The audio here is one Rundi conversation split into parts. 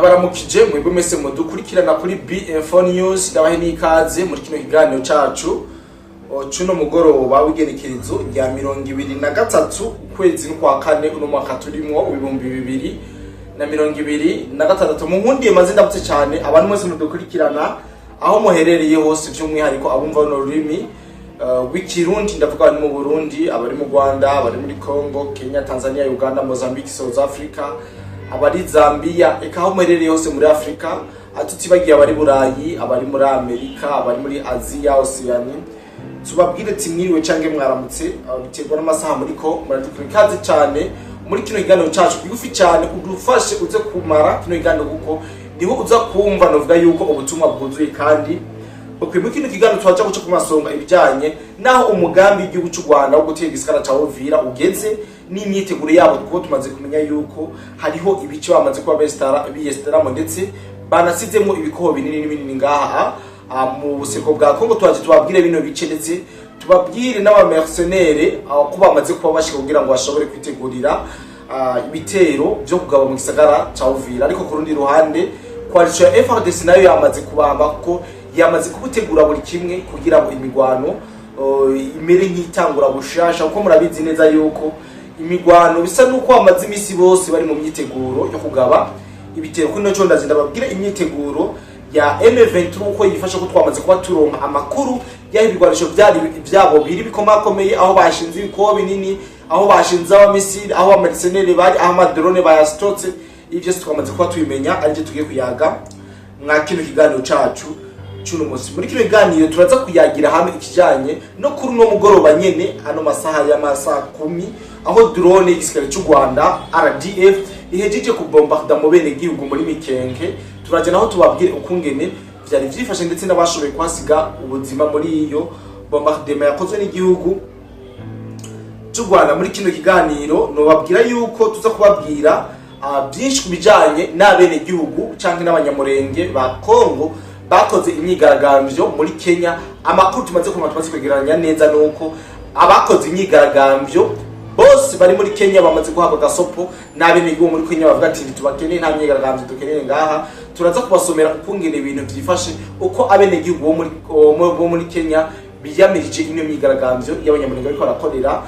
Baramukije mwebwe mwese mudukurikirana kuri BF News ndabahe n'ikaze muri kino kiganiro cacu cuno mugoroba w'igenekerezo rya 2023 ukwezi kwa kane uno mwaka turimo 2026 mu nkundiye mazina butse cyane abantu mwese mudukurikirana aho muherereye hose by'umwihariko abumva no rurimi w'ikirundi ndavuga bari mu Burundi abari mu Rwanda abari muri Congo Kenya Tanzania Uganda Mozambique South Africa abari Zambia eka aho muherereye hose muri Afrika atutibagiye abari Burayi abari muri Amerika abari muri Asia Oceania tubabwire timwiriwe cange mwaramutse biterwa n'amasaha muri ko muradukurikaze cyane muri kino kiganiro cyacu kigufi cyane udufashe uze kumara kino kiganiro kuko niho uza kumva novuga yuko ubutumwa bwuzuye kandi mu kino kiganiro twaje guca ku masonga ibijanye naho umugambi w'igihugu cy'u Rwanda wo gutega igisagara ca Uvira ugeze n'imyiteguro yabo kuko tumaze kumenya yuko hariho ibice bamaze kuba biyestaramo ndetse banasizemo ibikoho binini ngaha mu buseko bwa Kongo twaje tubabwire bino bice ndetse tubabwire n'abamercenaires ko bamaze kuba bashika kugira ngo bashobore kwitegurira ibitero byo kugaba mu gisagara ca Uvira ariko ku rundi ruhande coalition ya RDF nayo yamaze kubamba ko yamaze kubutegura buri kimwe kugira ngo imigwano imere nk'itangura bushasha uko murabizi neza yuko imigwano bisa nuko amaze imisi bose bari mu myiteguro yo kugaba ibitero kuno cyo ndazinda babwira imyiteguro ya M23 uko yifasha ko twamaze kuba turonka amakuru y'ibigwanisho byabo biri bikomakomeye aho bashinze ibikobo binini aho bashinze abamisiri aho amercenaires bari aho amadrone bayastotse ivyo twamaze kuba tubimenya arije tugiye kuyaga mwa kino kiganiro cacu cuno munsi muri kino kiganiro turaza kuyagira hamwe ikijanye no kuri no mugoroba nyene hano masaha ya masaha 10 aho drone y'igisirikare cy'u Rwanda RDF ihejeje kubombarda mu bene gihugu muri Mikenge turaje naho tubabwire ukungene byari byifashe ndetse n'abashoboye kwasiga ubuzima muri iyo bombardement yakozwe n'igihugu cy'u Rwanda muri kino kiganiro no babwira yuko tuza kubabwira byinshi kubijanye n'abene gihugu canke n'abanyamurenge ba Kongo bakoze imyigaragambyo muri Kenya amakuru tumaze kwegeranya neza nuko abakoze imyigaragambyo bose bari muri Kenya bamaze guhabwa gasopo n'abene gihugu muri Kenya bavuga ati tubakeneye nta myigaragambyo dukeneye ngaha turaza kubasomera ukungene ibintu byifashe uko abene gihugu bo muri Kenya biyamirije ino myigaragambyo y'abanyamurenge ariko barakorera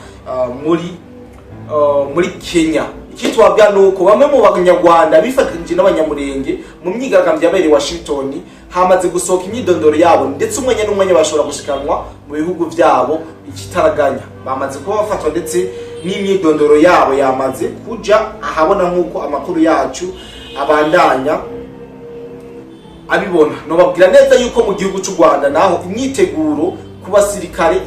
muri Kenya ikitwabwa nuko bamwe mu banyarwanda bifatanyije n'abanyamurenge mu myigaragambyo yabereye Washington hamaze gusohoka imyidondoro yabo ndetse umwanya n'umwanya bashobora gushikanwa mu bihugu byabo ikitaraganya bamaze kuba bafatwa ndetse n'imyidondoro yabo yamaze kuja ahabona nkuko amakuru yacu abandanya abibona no babwira neza yuko mu gihugu cy'u Rwanda naho imyiteguro ku basirikare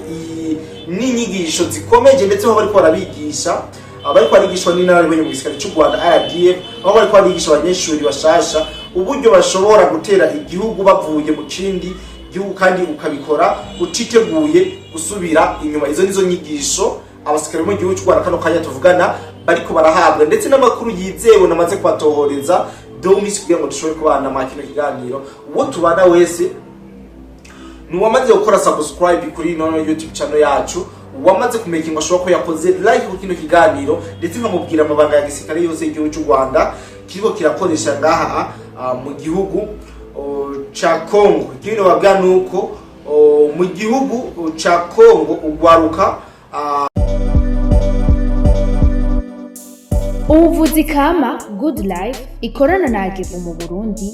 n'inyigisho zikomeje ndetse aho bari ko barabigisha abari kwarigishwa n'inararibonye mu gisirikare cy'u Rwanda RDF aho bari kwarigisha abanyeshuri bashasha uburyo bashobora gutera igihugu bavuye mu kindi gihugu kandi ukabikora utiteguye gusubira inyuma izo nizo nyigisho abasirikare mu gihugu cy'u Rwanda kano kanya tuvugana bariko barahabwa ndetse n'amakuru yizewe namaze kwatohoreza domisi kugira ngo dushobore kubana makino kiganiro uwo tubana wese nuwamaze gukora subscribe kuri no YouTube channel yacu wamaze kumekinga ashobora ko yakoze like ku kino kiganiro ndetse nkamubwira amabanga ya gisirikare yose y'igihugu cy'u Rwanda kiriko kirakoresha ngaha mu gihugu ca Kongo kino babwa nuko mu gihugu ca Kongo ugwaruka ubuvuzi kama Good Life ikorana na AGF mu Burundi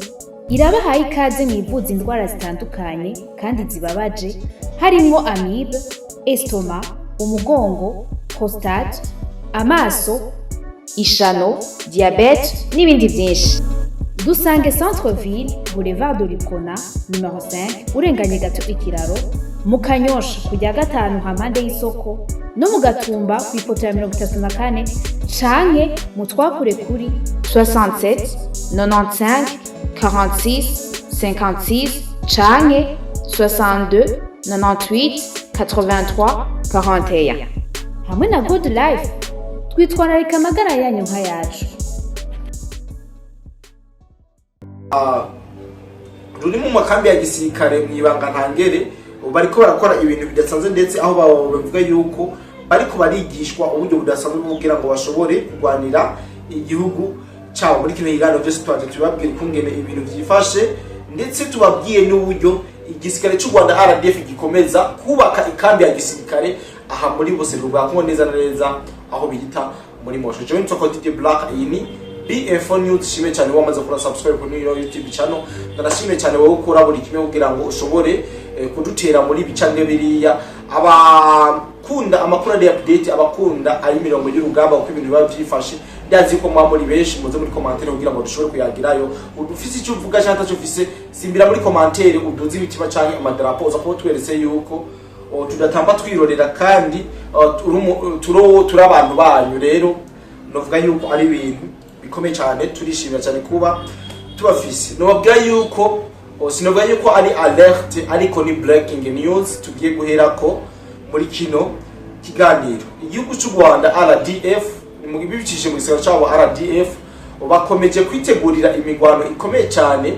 irabahaye ikaze mu ivuza indwara zitandukanye kandi zibabaje harimo amibe estoma, umugongo, prostate, amaso, ishano, diabete n'ibindi byinshi. Dusange Centre Ville, Boulevard de Lukona, numero 5, urenganye gato ikiraro, mu Kanyosha kujya gatanu hamande y'isoko, no mu Gatumba ku ipoto ya 34 canke mu twakure kuri 67 95 46 56 canke 62 98 83 41 hamwe na Good Life twitwararika amagara yanyu nka yacu ruri mu makambi ya gisirikare mwibanga ntangere bariko barakora ibintu bidasanzwe ndetse aho bavuga yuko bariko barigishwa uburyo budasanzwe kugira ngo bashobore kurwanira igihugu cyabo muri kino kiganiro byose twaje tubabwira kungene ibintu byifashe ndetse tubabwiye n'uburyo igisirikare cy'u Rwanda RDF gikomeza kubaka ikambi ya gisirikare aha muri bose rugako neza na neza aho bihita muri Mosho. Join to Code Black ini BF News shime cyane wamaze kura subscribe kuri YouTube channel ndashime cyane wowe ukora buri kimwe kugira ngo ushobore kudutera muri bicange biriya abakunda amakuru ari update abakunda ari mirongo y'urugamba uko ibintu biba byifashe ndazi ko mwa muri benshi muze muri commentaire kugira ngo dushobore kuyagirayo udufise icyo uvuga cyangwa cyofise simbira muri commentaire uduzi ibitima cyane amadarapo uza ko tweretse yuko tudatamba twirorera kandi turi abantu banyu rero novuga yuko ari ibintu bikomeye cyane turishimira cyane kuba tubafise nobabwira yuko sinovuga yuko ari alert ariko ni breaking news tugiye guherako muri kino kiganiro. Igihugu cy'u Rwanda RDF mu bibicishije mu gisagara cyabo RDF bakomeje kwitegurira imigwano ikomeye cyane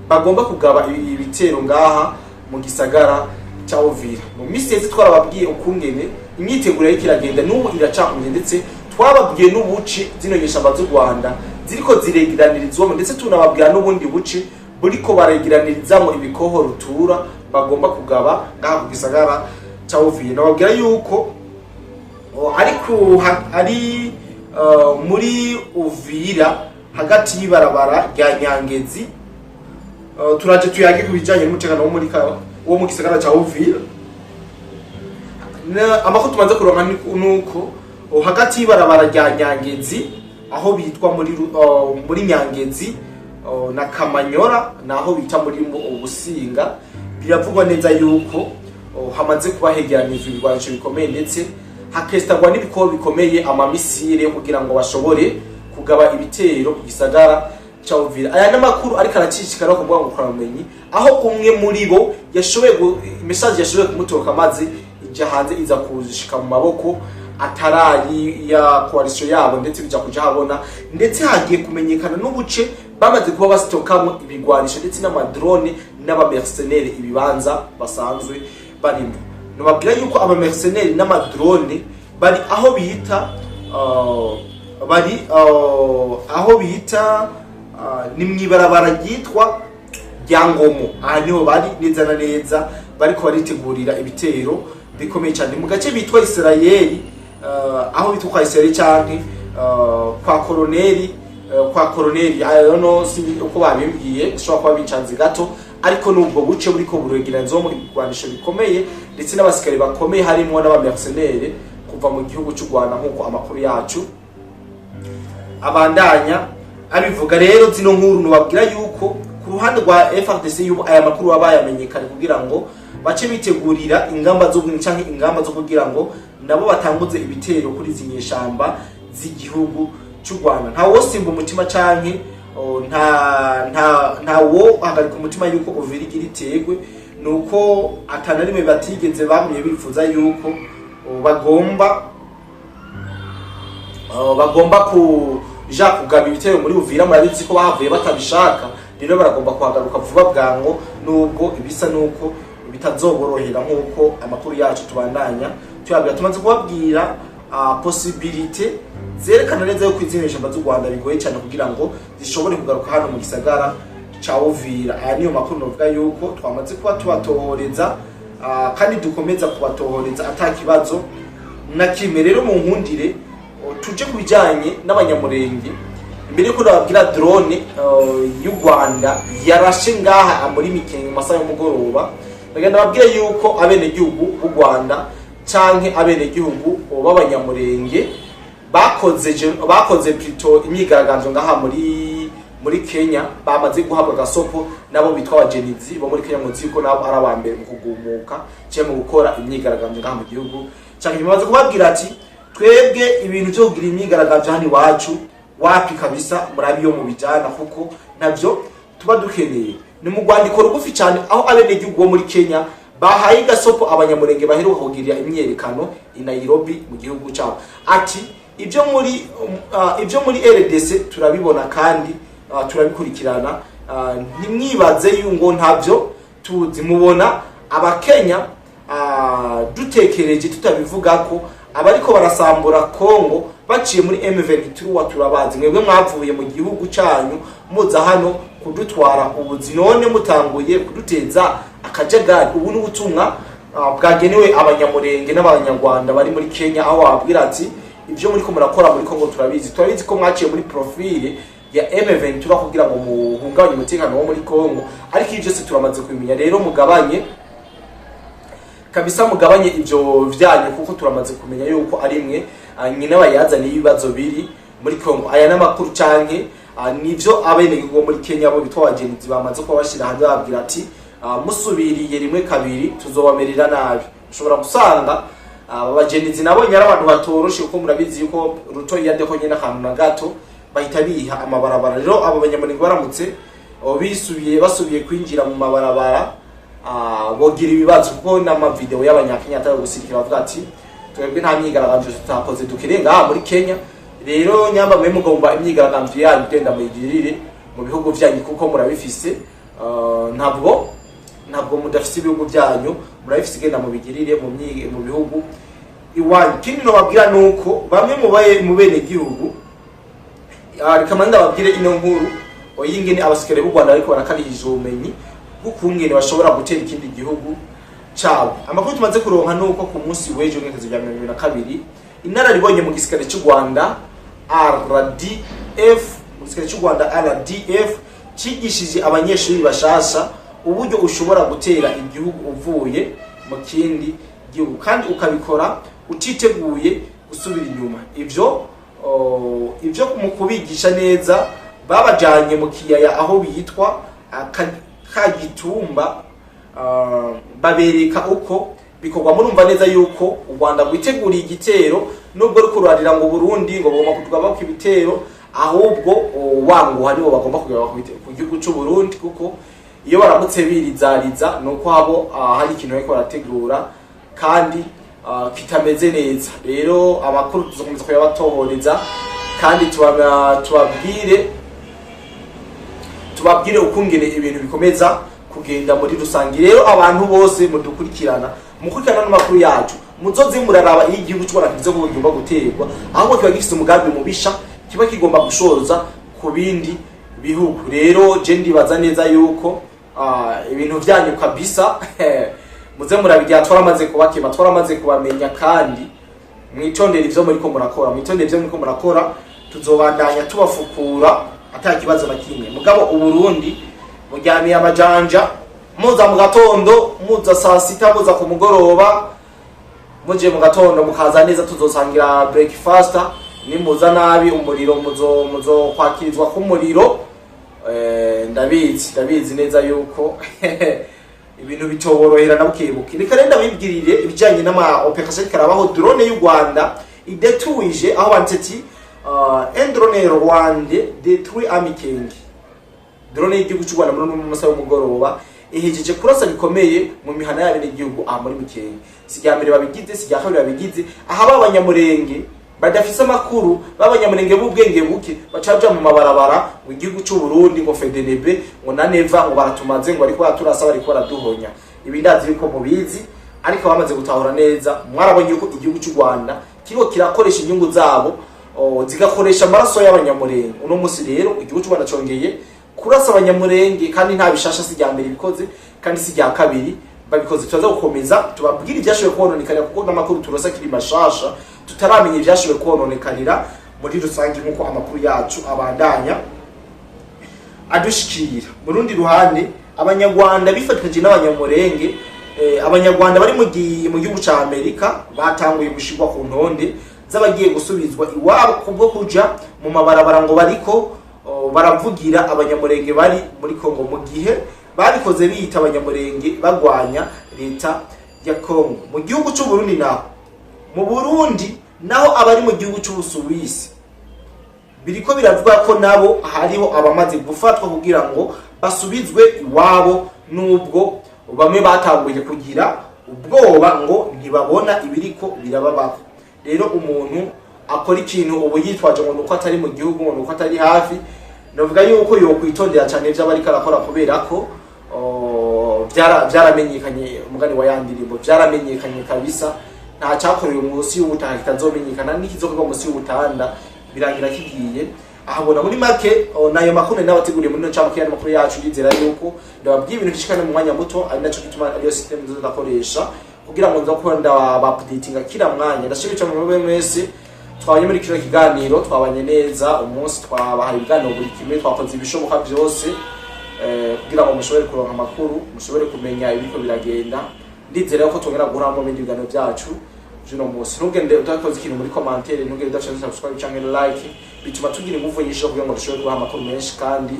bagomba kugaba ibitero ngaha mu gisagara cya Uvira. Mu minsi yeze twarababwiye ukungene imyiteguro y'ikiragenda n'ubu iracakumye ndetse twababwiye n'ubuci zino nyeshamba z'u Rwanda ziriko ziregiranirizwamo ndetse tunababwira n'ubundi buci buriko baregiranirizamo ibikoho rutura bagomba kugaba ngaha ku gisagara cya Uvira. Nababwira yuko ariko ari muri Uvira hagati y'ibarabara rya Nyangezi turaje tuyage kubijanye n'umutekano wo mu gisagara cya Uvira. Amakuru tumaze kuronka nuko hagati y'ibarabara rya Nyangezi aho bitwa muri Nyangezi na Kamanyora naho bita muri Ubusinga biravugwa neza yuko hamaze kuba hegeranizwa ibigwanisho bikomeye ndetse hakestagwa n'ibikoho bikomeye amamisire kugira ngo bashobore kugaba ibitero ku gisagara cya Uvira. Aya n'amakuru ariko aracicikana kuvuga ngo kuramenyi aho umwe muri bo yashoboye message yashoboye kumutoka maze ijya hanze iza kuzishika mu maboko atarayi ya coalition yabo ndetse bija kuja habona ndetse hagiye kumenyekana n'ubuce bamaze kuba basitokamo ibigwanisho ndetse n'amadrone n'abamercenaires ibibanza basanzwe barimo. Nobabwira yuko abamercenaires n'amadrone bari aho bita ni mwibarabara ryitwa Ryangomo. Aha niho bari neza na neza bariko baritegurira ibitero bikomeye cyane mu gace bitwa Israeli aho bitwa kwa Israeli cyane kwa koloneli I don't know uko babimbwiye shobora kuba bincanze gato ariko nubwo buce buriko buregeranzo mu Rwandisho bikomeye ndetse n'abasikari bakomeye harimo n'abamercenaires kuva mu gihugu cy'u Rwanda nkuko amakuru yacu abandanya abivuga. Rero zino nkuru nubabwira yuko ku ruhande rwa FRDC yubo aya makuru wabayamenyekana kugira ngo bace bitegurira ingamba zo canke ingamba zo kugira ngo nabo batanguze ibitero kuri zinyeshamba z'igihugu cy'u Rwanda. Nta wosimba umutima canke nta wo hagarika umutima yuko Uvira igira itegwe nuko atanarime batigeze bamye bifuza yuko bagomba kuja kugaba ibitero muri Uvira. Murabizi ko bahavuye batabishaka rero baragomba kuhagaruka vuba bwango nubwo ibisa nuko bitazoborohera nkuko amakuru yacu tubandanya tuyabwira. Tumaze kubabwira possibility zerekana neza yuko izinyeshamba z'u Rwanda bigoye cyane kugira ngo zishobore kugaruka hano mu gisagara cya Uvira. Aya niyo makuru novuga yuko twamaze kuba tubatohoreza kandi dukomeza kubatohoreza atakibazo na kimwe. Rero mu nkundire tuje kubijanye n'abanyamurenge imbere yuko nababwira drone y'u Rwanda yarashe ngaha muri Mikenge mu masaha y'umugoroba. Bagenda babwira yuko abene gihugu b'u Rwanda canke abene gihugu b'abanyamurenge bakoze plutôt imyigaragambyo ngaha muri Kenya bamaze guhabwa gasopo nabo bitwa abajenizi bo muri Kenya ngo ziko nabo arabambere mu kugumuka cye mu gukora imyigaragambyo ngaha mu gihugu canke bimaze kubabwira ati twebwe ibintu byo kugira imyigaragambyo hani wacu wapi kabisa murabiyo mu bijana kuko navyo tuba dukeneye. Ni mu Rwandiko rugufi cyane aho abene gihugu bo muri Kenya bahaye gasopo abanyamurenge baheruka kugirira imyerekano i Nairobi mu gihugu cyabo. Ati ibyo muri RDC turabibona kandi turabikurikirana nimwibaze yungo ntavyo tuzi mubona abakenya dutekereje tutabivuga ko abariko barasambura Kongo baciye muri M23 turabazi mwebwe mwavuye mu gihugu cyanyu muza hano kudutwara ubuzi none mutanguye kuduteza akajagari. Ubu n'ubutumwa bwagenewe abanyamurenge n'abanyarwanda bari muri Kenya, aho wabwira ati ibyo muri ko murakora muri Kongo turabizi ko mwaciye muri profile ya M23 kugira ngo muhungabanye umutekano wo muri Kongo, ariko ibyo se turamaze kubimenya. Rero mugabanye kabisa, mugabanye ibyo vyanyu kuko turamaze kumenya yuko ari mwe nyine bayazaniye ibibazo biri muri Kongo. Aya n'amakuru canke nivyo abenegihugu muri Kenya bo bitwa abagenzi bamaze ko bashira hanze babwira ati musubiriye rimwe kabiri tuzobamerera nabi. Ushobora gusanga abagenzi nabo nyara abantu batoroshe uko murabizi yuko ruto yadeko nyene akantu na gato bahita biha amabarabara. Rero abo banyamurenge baramutse basubiye kwinjira mu mabarabara bogira ibibazo kuko n'ama video y'abanyakenya atari gusirikira bavuga ati twebwe nta myigaragambyo tutakoze dukirenga muri Kenya. Rero nyamba mwe mugomba imyigaragambyo yanyu genda muyigirire mu bihugu byanyu kuko murabifise. Ntabwo mudafise ibihugu byanyu, murabifise genda mubigirire mu bihugu iwanyu. Kindi no babwira nuko bamwe mu bene gihugu rikamanda babwire ino nkuru oyingene abasikere b'u Rwanda ariko barakarije ubumenyi bw'ukungene bashobora gutera ikindi gihugu cyabo. Amakuru tumaze kuronka nuko ku munsi w'ejo ngekezo ya 2022 inararibonye mu gisikare cy'u Rwanda RDF, mu gisikare cy'u Rwanda RDF cigishije abanyeshuri bashasha uburyo ushobora gutera igihugu uvuye mu kindi gihugu kandi ukabikora utiteguye gusubira inyuma. Ivyo mu kubigisha neza babajanye mu kiyaya aho bitwa Kagitumba, babereka uko bikorwa. Murumva neza yuko u Rwanda rwiteguriye igitero nubwo rukurarira ngo Burundi ngo bagomba kutugaba ku ibitero, ahubwo wangu haribo bagomba kugaba ku gihugu cy'u Burundi, kuko iyo baramutse birizariza nuko habo hari ikintu bariko barategura kandi kitameze neza. Rero amakuru tuzokomeza kuyabatohoreza kandi tubabwire ukungene ibintu bikomeza kugenda muri rusangi. Rero abantu bose mudukurikirana n'amakuru yacu muzoze muraraba iyo igihugu cy'u Rwanda kizo kugomba guterwa, ahubwo kiba gifite umugambi mubisha kiba kigomba gushoza ku bindi bihugu. Rero je ndibaza neza yuko ibintu byanyu kabisa muze murabigira, twaramaze kubakema, twaramaze kubamenya, kandi mwitondera ivyo muri ko murakora, tuzobandanya tubafukura atakibazo na kimwe. Mugabo uburundi muryamiye amajanja, muza mu gatondo, muza saa sita, muza ku mugoroba, muje mu gatondo mukaza neza tuzosangira breakfast, nimuza nabi umuriro muzo kwakirizwa ku muriro. Ndabizi neza yuko ibintu bitoborohera na bukebuke. Reka renda bibwirire ibijanye n'ama operation karabaho drone y'u Rwanda idetuije, aho banteti drone Rwanda détruit à Mikenge. Drone y'igihugu cy'u Rwanda muri musa y'umugoroba ihejeje kurasa bikomeye mu mihana y'abene igihugu muri Mikenge. Sijya mbere babigize, sijya kabiri babigize, aha babanyamurenge badafise amakuru, babanyamurenge b'ubwenge buke bacaja mu mabarabara mu gihugu cy'u Burundi ngo FDNB ngo naneva ngo baratumaze ngo ariko baturasa bariko baraduhonya. Ibi ndazi yuko mubizi, ariko bamaze gutahura neza. Mwarabonye yuko igihugu cy'u Rwanda kibo kirakoresha inyungu zabo zigakoresha amaraso y'abanyamurenge. Uno musi rero igihugu cy'u Rwanda congeye kurasa abanyamurenge, kandi nta bishasha sijya mbere bikoze kandi sijya kabiri babikoze. Tuzaza gukomeza tubabwira ibyashoboye kononekana, kuko n'amakuru turosa kiri mashasha tutaramenya ibyashoboye kononekanira muri rusange, nkuko amakuru yacu abandanya adushikira. Mu rundi ruhande abanyarwanda bifatanyije n'abanyamurenge, abanyarwanda bari mu gihugu ca Amerika batanguye gushirwa ku ntonde z'abagiye gusubizwa iwabo kubwo kuja mu mabarabara ngo bariko baravugira abanyamurenge bari muri Kongo, mu gihe babikoze biyita abanyamurenge bagwanya leta ya Kongo. Mu gihugu cy'u Burundi mu Burundi naho abari mu gihugu cy'Ubusuwisi biriko biravuga ko nabo hariho abamaze gufatwa kugira ngo basubizwe iwabo, nubwo bamwe batanguye kugira ubwoba ngo ntibabona ibiriko birababaho. Rero umuntu akora ikintu ubu yitwaje ngo nuko atari mu gihugu, ngo nuko atari hafi, navuga yuko yo kwitondera cyane ivyo bari karakora, kubera ko byaramenyekanye. Umugani wa yandirimbo byaramenyekanye kabisa, nta cyakorewe munsi y'ubutaka kitazomenyekana n'ikizokorwa munsi y'ubutanda birangira kigiye ahabona muri make nayo makuru n'abateguriye muri no cyangwa kiyana makuru yacu yizera yuko ndababwiye ibintu bishikana mu mwanya muto ari naco gituma ariyo system nzodakoresha kugira ngo nzakunda ba updating kila mwanya ndashimye cyane mu mwese twabanye muri kino kiganiro twabanye neza umunsi twabahaye ibiganiro buri kimwe twakoze ibishoboka byose kugira ngo mushobore kuronka amakuru mushobore kumenya ibiko biragenda ndizera ko tongera guhura mu bindi biganiro byacu juno munsi ntugende utakoze ikintu muri commentaire ntugende udashaka subscribe cyangwa like bituma tugira ingufu nyinshi kugira ngo dushobore guha amakuru menshi kandi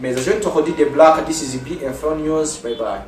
meza je to de black this is B Info News bye bye.